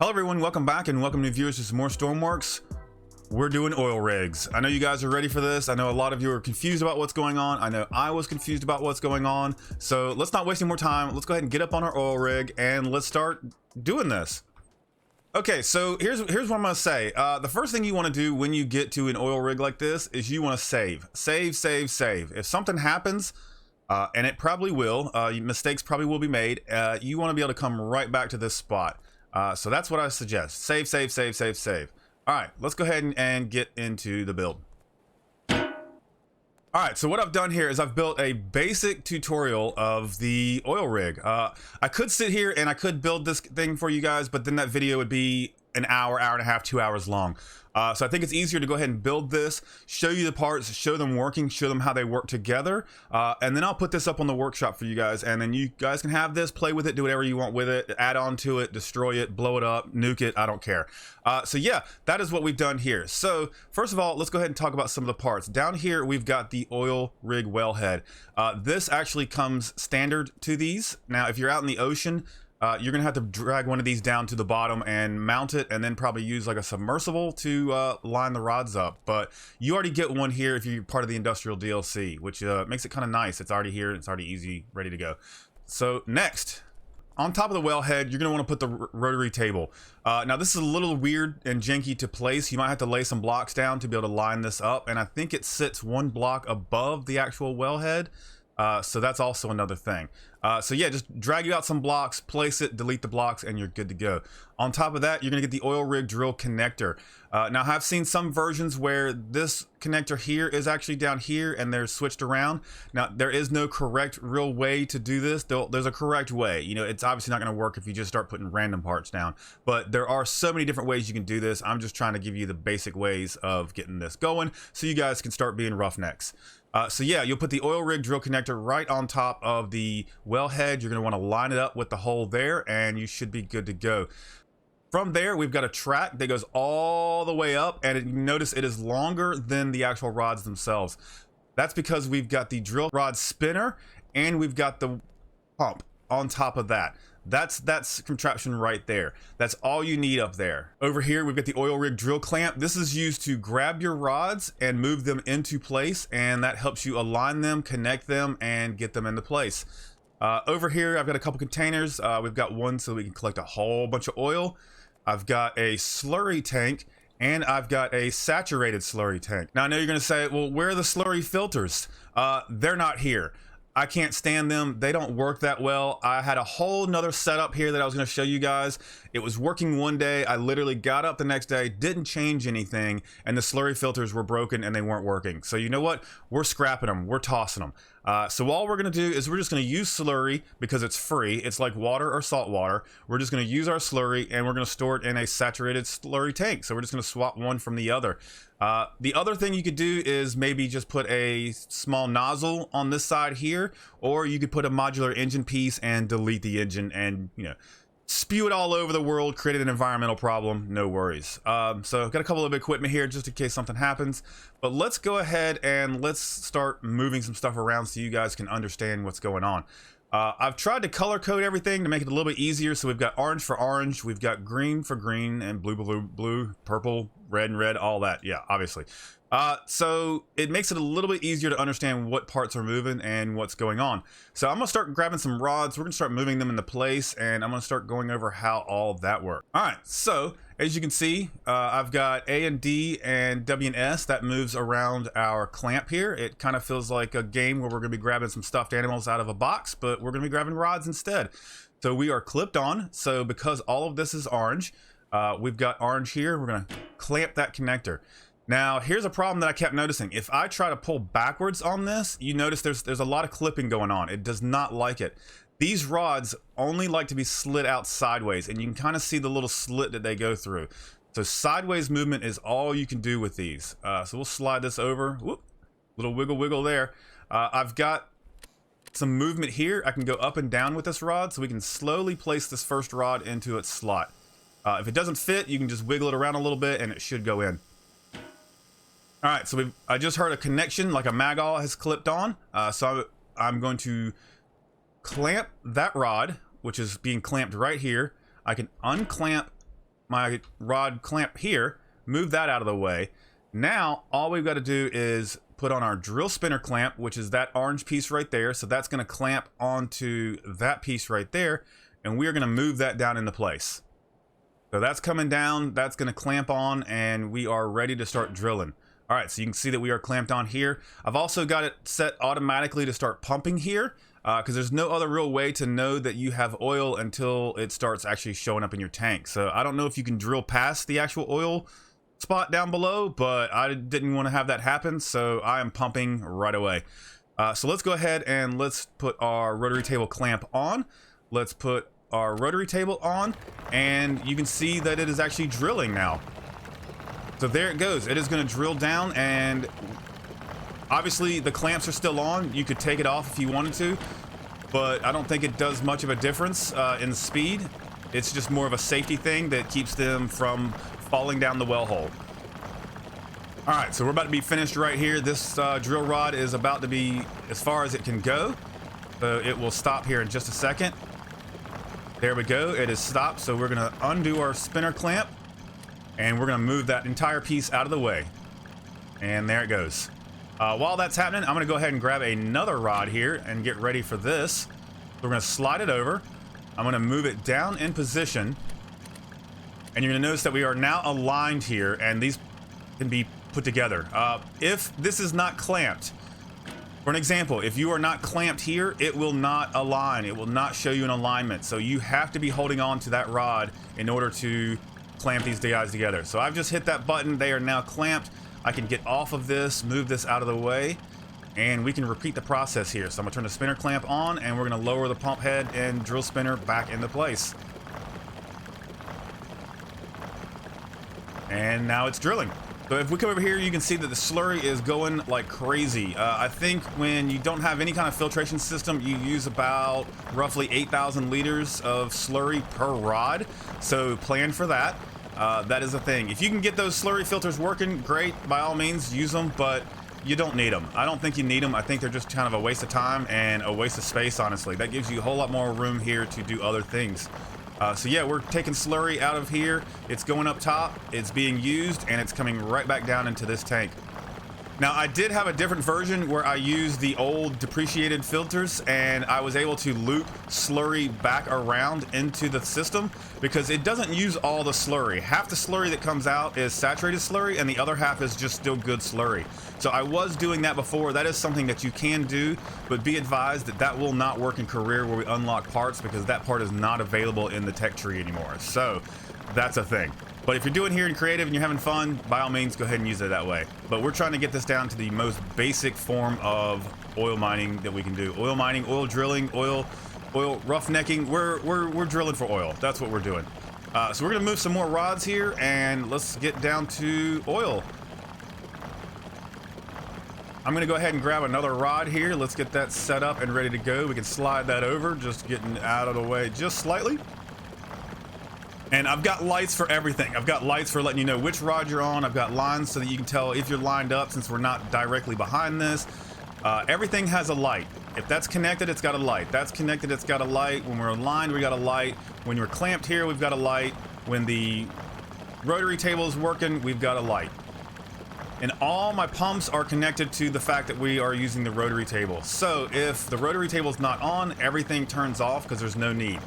Hello everyone, welcome back and welcome new viewers to some more Stormworks. We're doing oil rigs. I know you guys are ready for this. I know a lot of you are confused about what's going on. I know I was confused about what's going on. So let's not waste any more time. Let's go ahead and get up on our oil rig and let's start doing this. Okay, so here's what I'm gonna say. The first thing you want to do when you get to an oil rig like this is you want to save. Save. If something happens, and it probably will, mistakes probably will be made, you want to be able to come right back to this spot. So that's what I suggest. Save. All right, let's go ahead and get into the build. All right, so what I've done here is I've built a basic tutorial of the oil rig. I could sit here and I could build this thing for you guys, but then that video would be an hour and a half, 2 hours long. So I think it's easier to go ahead and build this, show you the parts, show them working, show them how they work together, and then I'll put this up on the workshop for you guys, and then you guys can have this, play with it, do whatever you want with it, add on to it, destroy it, blow it up, nuke it, I don't care. So yeah, that is what we've done here. So first of all, let's go ahead and talk about some of the parts. Down here, we've got the oil rig wellhead. This actually comes standard to these. Now, if you're out in the ocean, you're gonna have to drag one of these down to the bottom and mount it, and then probably use like a submersible to line the rods up. But you already get one here if you're part of the industrial DLC, which makes it kind of nice. It's already here, it's already easy, ready to go. So next, on top of the wellhead, you're gonna want to put the rotary table. Now this is a little weird and janky to place. You might have to lay some blocks down to be able to line this up, and I think it sits one block above the actual wellhead. So that's also another thing. So yeah, just drag you out some blocks, place it, delete the blocks, and you're good to go. On top of that, you're gonna get the oil rig drill connector. Now I've seen some versions where this connector here is actually down here and they're switched around. Now there is no correct real way to do this. There's a correct way. You know, it's obviously not gonna work if you just start putting random parts down, but there are so many different ways you can do this. I'm just trying to give you the basic ways of getting this going so you guys can start being roughnecks. So yeah, you'll put the oil rig drill connector right on top of the wellhead. You're going to want to line it up with the hole there, and you should be good to go. From there, we've got a track that goes all the way up, and notice it is longer than the actual rods themselves. That's because we've got the drill rod spinner, and we've got the pump on top of that. That's contraption right there. That's all you need up there. Over here, we've got the oil rig drill clamp. This is used to grab your rods and move them into place, and that helps you align them, connect them, and get them into place. Over here, I've got a couple containers. We've got one so we can collect a whole bunch of oil. I've got a slurry tank, and I've got a saturated slurry tank. Now, I know you're gonna say, well, where are the slurry filters? They're not here. I can't stand them. They don't work that well. I had a whole nother setup here that I was going to show you guys. It was working one day. I literally got up the next day, didn't change anything, and the slurry filters were broken and they weren't working. So you know what? We're scrapping them. We're tossing them. So all we're going to do is we're just going to use slurry because it's free. It's like water or salt water. We're just going to use our slurry and we're going to store it in a saturated slurry tank. So we're just going to swap one from the other. The other thing you could do is maybe just put a small nozzle on this side here, or you could put a modular engine piece and delete the engine and, you know, spew it all over the world, create an environmental problem, no worries. So I've got a couple of equipment here just in case something happens, but let's go ahead and let's start moving some stuff around so you guys can understand what's going on. I've tried to color code everything to make it a little bit easier. So we've got orange for orange, we've got green for green, and blue, purple, red and red, all that. Yeah, obviously. So it makes it a little bit easier to understand what parts are moving and what's going on. So I'm gonna start grabbing some rods. We're gonna start moving them into place, and I'm gonna start going over how all that works. All right, so as you can see, I've got A and D and W and S that moves around our clamp here. It kind of feels like a game where we're gonna be grabbing some stuffed animals out of a box, but we're gonna be grabbing rods instead. So we are clipped on. So because all of this is orange, we've got orange here. We're gonna clamp that connector. Now, here's a problem that I kept noticing. If I try to pull backwards on this, you notice there's a lot of clipping going on. It does not like it. These rods only like to be slid out sideways, and you can kind of see the little slit that they go through. So sideways movement is all you can do with these. So we'll slide this over. Whoop, little wiggle there. I've got some movement here. I can go up and down with this rod, so we can slowly place this first rod into its slot. If it doesn't fit, you can just wiggle it around a little bit and it should go in. All right, so I just heard a connection, like a magall has clipped on. So I'm going to clamp that rod, which is being clamped right here. I can unclamp my rod clamp here, move that out of the way. Now, all we've got to do is put on our drill spinner clamp, which is that orange piece right there. So that's going to clamp onto that piece right there, and we're going to move that down into place. So that's coming down, that's going to clamp on, and we are ready to start drilling. All right, so you can see that we are clamped on here. I've also got it set automatically to start pumping here, because there's no other real way to know that you have oil until it starts actually showing up in your tank. So I don't know if you can drill past the actual oil spot down below, but I didn't want to have that happen, so I am pumping right away. So let's go ahead and let's put our rotary table clamp on. Let's put our rotary table on, and you can see that it is actually drilling now. So there it goes. It is going to drill down, and obviously the clamps are still on. You could take it off if you wanted to, but I don't think it does much of a difference in speed. It's just more of a safety thing that keeps them from falling down the well hole. All right, so we're about to be finished right here. This drill rod is about to be as far as it can go, so it will stop here in just a second. There we go, it is stopped. So we're gonna undo our spinner clamp, and we're gonna move that entire piece out of the way. And there it goes. While that's happening, I'm gonna go ahead and grab another rod here and get ready for this. We're gonna slide it over. I'm gonna move it down in position. And you're gonna notice that we are now aligned here, and these can be put together. If this is not clamped, for an example, if you are not clamped here, it will not align. It will not show you an alignment. So you have to be holding on to that rod in order to clamp these guys together. So I've just hit that button. They are now clamped. I can get off of this, move this out of the way, and we can repeat the process here. So I'm gonna turn the spinner clamp on, and we're gonna lower the pump head and drill spinner back into place. And now it's drilling. So if we come over here, you can see that the slurry is going like crazy. I think when you don't have any kind of filtration system, you use about roughly 8,000 liters of slurry per rod. So plan for that. That is a thing. If you can get those slurry filters working, great. By all means, use them, but you don't need them. I don't think you need them. I think they're just kind of a waste of time and a waste of space, honestly. That gives you a whole lot more room here to do other things. So yeah, we're taking slurry out of here. It's going up top, it's being used, and it's coming right back down into this tank. Now, I did have a different version where I used the old depreciated filters, and I was able to loop slurry back around into the system because it doesn't use all the slurry. Half the slurry that comes out is saturated slurry, and the other half is just still good slurry. So I was doing that before. That is something that you can do, but be advised that that will not work in career where we unlock parts, because that part is not available in the tech tree anymore. So that's a thing. But if you're doing here in creative and you're having fun, by all means, go ahead and use it that way. But we're trying to get this down to the most basic form of oil mining that we can do. Oil mining, oil drilling, oil roughnecking. We're drilling for oil. That's what we're doing. So we're gonna move some more rods here, and let's get down to oil. I'm gonna go ahead and grab another rod here. Let's get that set up and ready to go. We can slide that over, just getting out of the way just slightly. And I've got lights for everything. I've got lights for letting you know which rod you're on. I've got lines so that you can tell if you're lined up, since we're not directly behind this. Everything has a light. If that's connected, it's got a light. That's connected, it's got a light. When we're aligned, we got a light. When you're clamped here, we've got a light. When the rotary table is working, we've got a light. And all my pumps are connected to the fact that we are using the rotary table. So if the rotary table is not on, everything turns off because there's no need.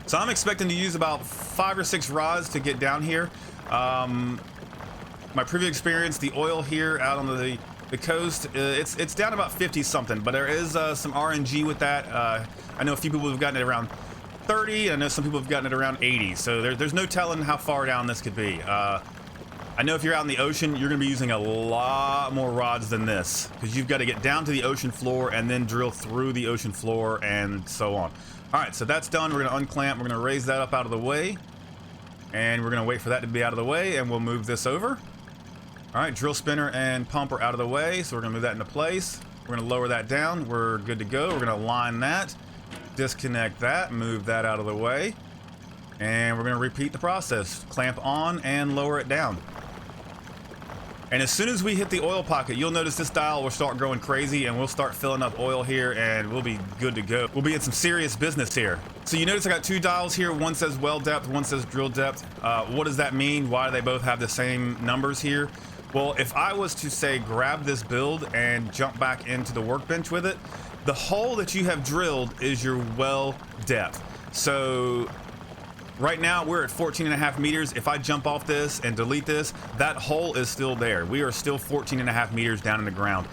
So I'm expecting to use about 5 or 6 rods to get down here. My previous experience, the oil here out on the coast, it's down about 50 something, but there is some RNG with that. I know a few people have gotten it around 30. I know some people have gotten it around 80. So there's no telling how far down this could be. I know if you're out in the ocean, you're going to be using a lot more rods than this, because you've got to get down to the ocean floor and then drill through the ocean floor and so on. All right, so that's done. We're going to unclamp. We're going to raise that up out of the way, and we're going to wait for that to be out of the way, and we'll move this over. All right, drill spinner and pump are out of the way, so we're going to move that into place. We're going to lower that down. We're good to go. We're going to align that, disconnect that, move that out of the way, and we're going to repeat the process. Clamp on and lower it down. And as soon as we hit the oil pocket, you'll notice this dial will start growing crazy, and we'll start filling up oil here, and we'll be good to go. We'll be in some serious business here. So you notice I got two dials here. One says well depth, one says drill depth. What does that mean? Why do they both have the same numbers here? Well, if I was to say grab this build and jump back into the workbench with it, the hole that you have drilled is your well depth. So right now we're at 14.5 meters. If I jump off this and delete this, that hole is still there. We are still 14.5 meters down in the ground.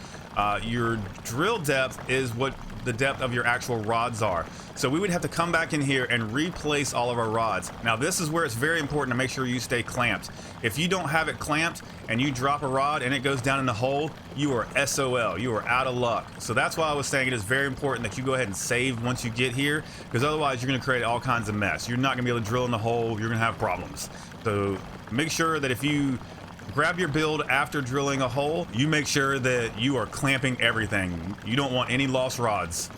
Your drill depth is what the depth of your actual rods are. So we would have to come back in here and replace all of our rods. Now this is where it's very important to make sure you stay clamped. If you don't have it clamped and you drop a rod and it goes down in the hole, you are SOL, you are out of luck. So that's why I was saying it is very important that you go ahead and save once you get here, because otherwise you're gonna create all kinds of mess. You're not gonna be able to drill in the hole, you're gonna have problems. So make sure that if you grab your build after drilling a hole, you make sure that you are clamping everything. You don't want any lost rods.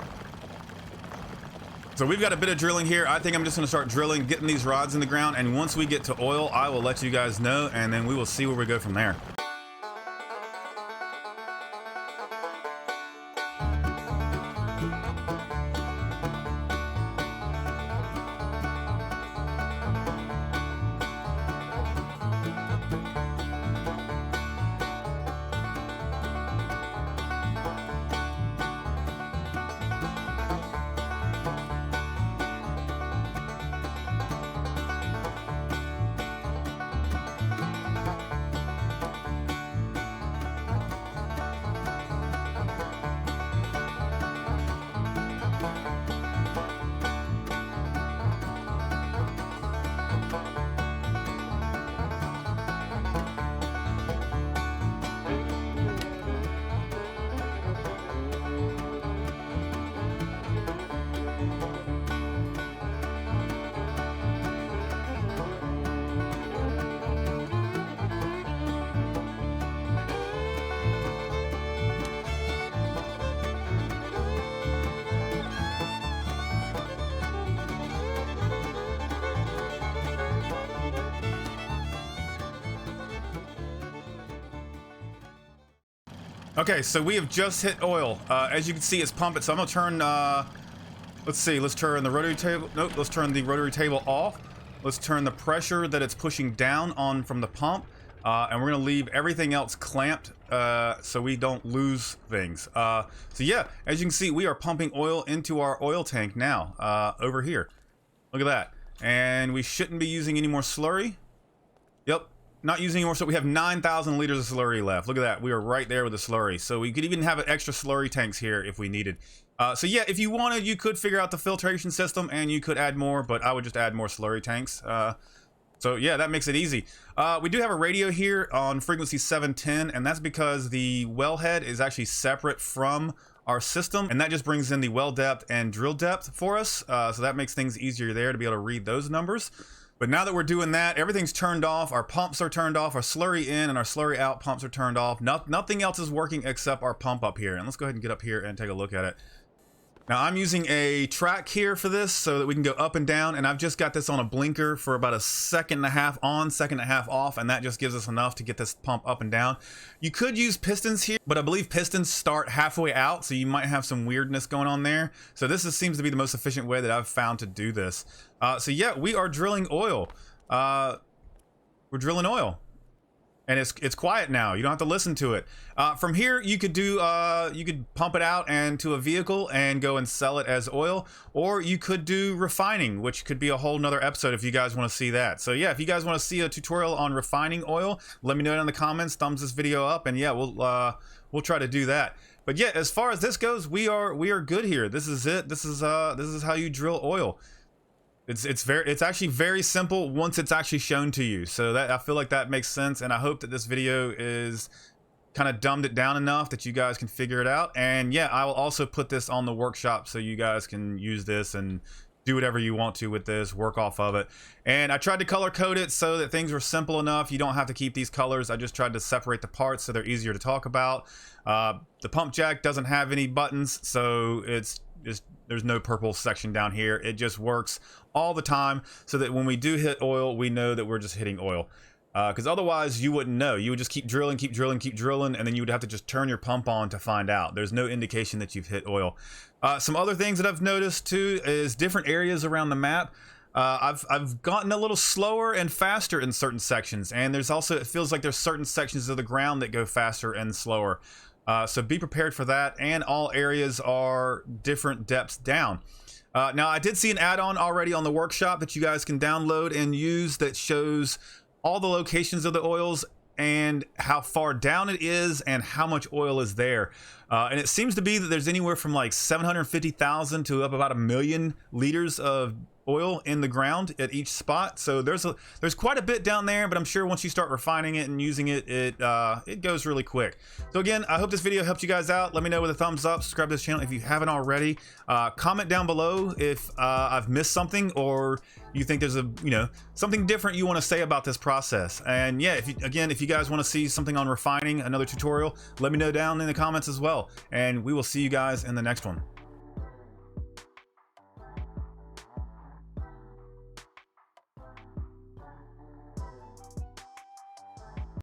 So we've got a bit of drilling here. I think I'm just gonna start drilling, getting these rods in the ground, and once we get to oil, I will let you guys know, and then we will see where we go from there. Okay, so we have just hit oil. As you can see, it's pumping. So I'm gonna turn, let's see, let's turn the rotary table. Nope, let's turn the rotary table off. Let's turn the pressure that it's pushing down on from the pump. And we're gonna leave everything else clamped so we don't lose things. So yeah, as you can see, we are pumping oil into our oil tank now, over here. Look at that. And we shouldn't be using any more slurry. Yep. Not using any more, so we have 9,000 liters of slurry left. Look at that, we are right there with the slurry. So we could even have an extra slurry tanks here if we needed. So yeah, if you wanted, you could figure out the filtration system and you could add more, but I would just add more slurry tanks. So yeah, that makes it easy. We do have a radio here on frequency 710, and that's because the wellhead is actually separate from our system, and that just brings in the well depth and drill depth for us. So that makes things easier there to be able to read those numbers. But now that we're doing that, everything's turned off. Our pumps are turned off. Our slurry in and our slurry out pumps are turned off. Nothing else is working except our pump up here. And let's go ahead and get up here and take a look at it. Now I'm using a track here for this so that we can go up and down, and I've just got this on a blinker for about a second and a half on, second and a half off, and that just gives us enough to get this pump up and down. You could use pistons here, but I believe pistons start halfway out, so you might have some weirdness going on there. So this seems to be the most efficient way that I've found to do this. So yeah, we are drilling oil. We're drilling oil. And it's quiet now. You don't have to listen to it. From here, you could do you could pump it out and to a vehicle and go and sell it as oil, or you could do refining, which could be a whole nother episode if you guys want to see that. So yeah, if you guys want to see a tutorial on refining oil, let me know in the comments. Thumbs this video up, and yeah, we'll try to do that. But yeah, as far as this goes, we are good here. This is it. This is how you drill oil. It's actually very simple once it's actually shown to you. So that I feel like that makes sense, and I hope that this video is kind of dumbed it down enough that you guys can figure it out. And yeah, I will also put this on the workshop so you guys can use this and do whatever you want to with this, work off of it. And I tried to color code it so that things were simple enough. You don't have to keep these colors. I just tried to separate the parts so they're easier to talk about. The pump jack doesn't have any buttons, so there's no purple section down here. It just works all the time so that when we do hit oil, we know that we're just hitting oil. because otherwise you wouldn't know. You would just keep drilling, keep drilling, keep drilling, and then you would have to just turn your pump on to find out. There's no indication that you've hit oil. Some other things that I've noticed too is different areas around the map. I've gotten a little slower and faster in certain sections, and there's also, it feels like there's certain sections of the ground that go faster and slower. So be prepared for that, and all areas are different depths down. Now I did see an add-on already on the workshop that you guys can download and use that shows all the locations of the oils and how far down it is and how much oil is there. And it seems to be that there's anywhere from like 750,000 to up about 1 million liters of oil in the ground at each spot. So there's quite a bit down there, but I'm sure once you start refining it and using it, it goes really quick. So again, I hope this video helped you guys out. Let me know with a thumbs up, subscribe to this channel if you haven't already. Comment down below if I've missed something, or you think there's something different you want to say about this process. And yeah, if you guys want to see something on refining, another tutorial, let me know down in the comments as well, and we will see you guys in the next one.